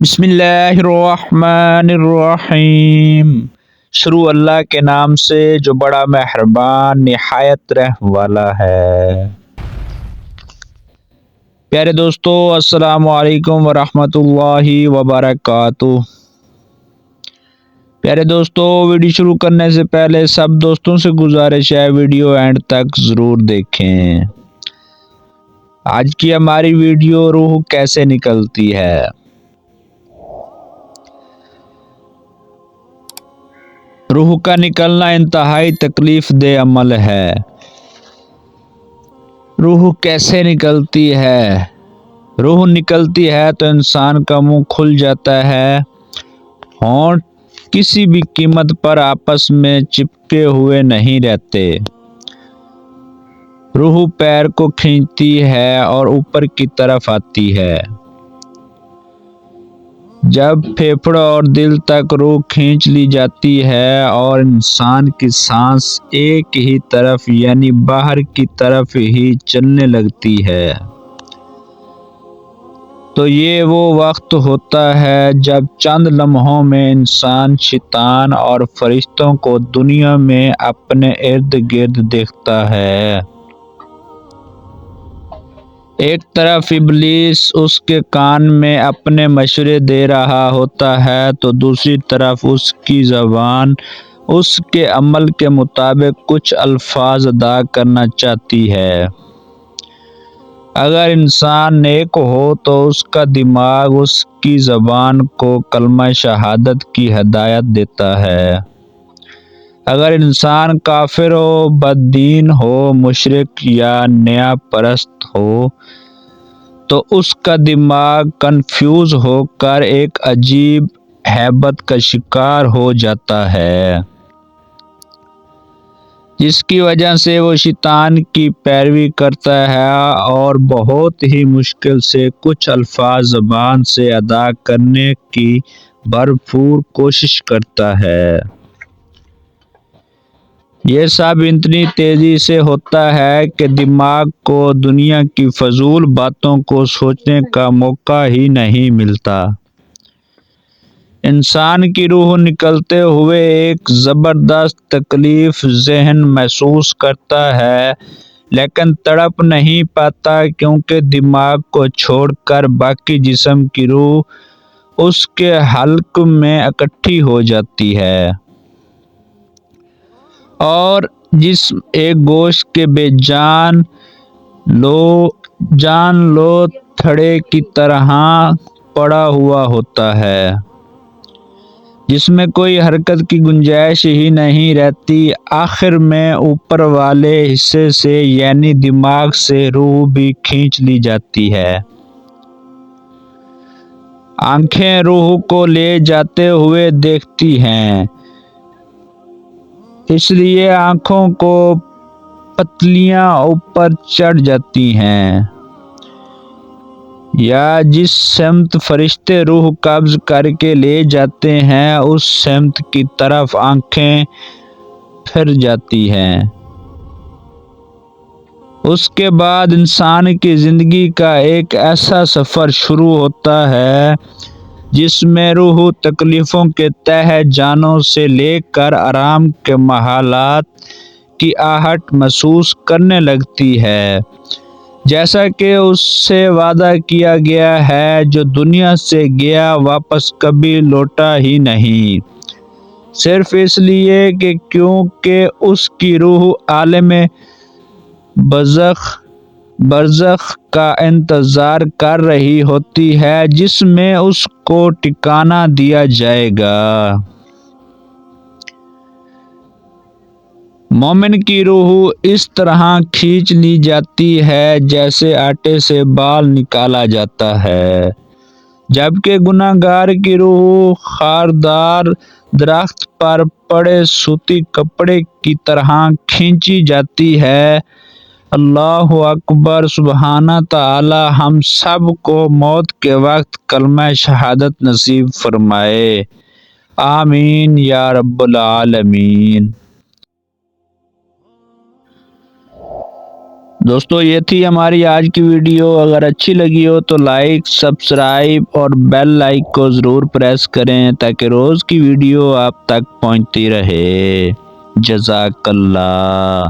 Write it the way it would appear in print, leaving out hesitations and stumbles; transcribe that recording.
بسم اللہ الرحمن الرحیم۔ شروع اللہ کے نام سے جو بڑا مہربان نہایت رحم والا ہے۔ پیارے دوستو، السلام علیکم ورحمۃ اللہ وبرکاتہ۔ پیارے دوستو، ویڈیو شروع کرنے سے پہلے سب دوستوں سے گزارش ہے ویڈیو اینڈ تک ضرور دیکھیں۔ آج کی ہماری ویڈیو روح کیسے نکلتی ہے۔ روح کا نکلنا انتہائی تکلیف دہ عمل ہے۔ روح کیسے نکلتی ہے؟ روح نکلتی ہے تو انسان کا منہ کھل جاتا ہے، ہونٹ کسی بھی قیمت پر آپس میں چپکے ہوئے نہیں رہتے۔ روح پیر کو کھینچتی ہے اور اوپر کی طرف آتی ہے۔ جب پھیپھڑوں اور دل تک روح کھینچ لی جاتی ہے اور انسان کی سانس ایک ہی طرف یعنی باہر کی طرف ہی چلنے لگتی ہے، تو یہ وہ وقت ہوتا ہے جب چند لمحوں میں انسان شیطان اور فرشتوں کو دنیا میں اپنے ارد گرد دیکھتا ہے۔ ایک طرف ابلیس اس کے کان میں اپنے مشورے دے رہا ہوتا ہے تو دوسری طرف اس کی زبان اس کے عمل کے مطابق کچھ الفاظ ادا کرنا چاہتی ہے۔ اگر انسان نیک ہو تو اس کا دماغ اس کی زبان کو کلمہ شہادت کی ہدایت دیتا ہے۔ اگر انسان کافر ہو، بد دین ہو، مشرک یا نیا پرست ہو تو اس کا دماغ کنفیوز ہو کر ایک عجیب ہیبت کا شکار ہو جاتا ہے، جس کی وجہ سے وہ شیطان کی پیروی کرتا ہے اور بہت ہی مشکل سے کچھ الفاظ زبان سے ادا کرنے کی بھرپور کوشش کرتا ہے۔ یہ سب اتنی تیزی سے ہوتا ہے کہ دماغ کو دنیا کی فضول باتوں کو سوچنے کا موقع ہی نہیں ملتا۔ انسان کی روح نکلتے ہوئے ایک زبردست تکلیف ذہن محسوس کرتا ہے، لیکن تڑپ نہیں پاتا کیونکہ دماغ کو چھوڑ کر باقی جسم کی روح اس کے حلق میں اکٹھی ہو جاتی ہے اور جسم ایک گوشت کے بے جان لو تھڑے کی طرح پڑا ہوا ہوتا ہے، جس میں کوئی حرکت کی گنجائش ہی نہیں رہتی۔ آخر میں اوپر والے حصے سے یعنی دماغ سے روح بھی کھینچ لی جاتی ہے۔ آنکھیں روح کو لے جاتے ہوئے دیکھتی ہیں، اس لیے آنکھوں کو پتلیاں اوپر چڑھ جاتی ہیں، یا جس سمت فرشتے روح قبض کر کے لے جاتے ہیں اس سمت کی طرف آنکھیں پھر جاتی ہیں۔ اس کے بعد انسان کی زندگی کا ایک ایسا سفر شروع ہوتا ہے جس میں روح تکلیفوں کے تہہ جانوں سے لے کر آرام کے محلات کی آہٹ محسوس کرنے لگتی ہے، جیسا کہ اس سے وعدہ کیا گیا ہے۔ جو دنیا سے گیا واپس کبھی لوٹا ہی نہیں، صرف اس لیے کہ کیونکہ اس کی روح عالم برزخ کا انتظار کر رہی ہوتی ہے جس میں اس کو ٹھکانہ دیا جائے گا۔ مومن کی روح اس طرح کھینچ لی جاتی ہے جیسے آٹے سے بال نکالا جاتا ہے، جبکہ گناہ گار کی روح خاردار درخت پر پڑے سوتی کپڑے کی طرح کھینچی جاتی ہے۔ اللہ اکبر، سبحانہ تعالی ہم سب کو موت کے وقت کلمہ شہادت نصیب فرمائے، آمین یا رب العالمین۔ دوستو یہ تھی ہماری آج کی ویڈیو، اگر اچھی لگی ہو تو لائک، سبسکرائب اور بیل آئیکن کو ضرور پریس کریں تاکہ روز کی ویڈیو آپ تک پہنچتی رہے۔ جزاک اللہ۔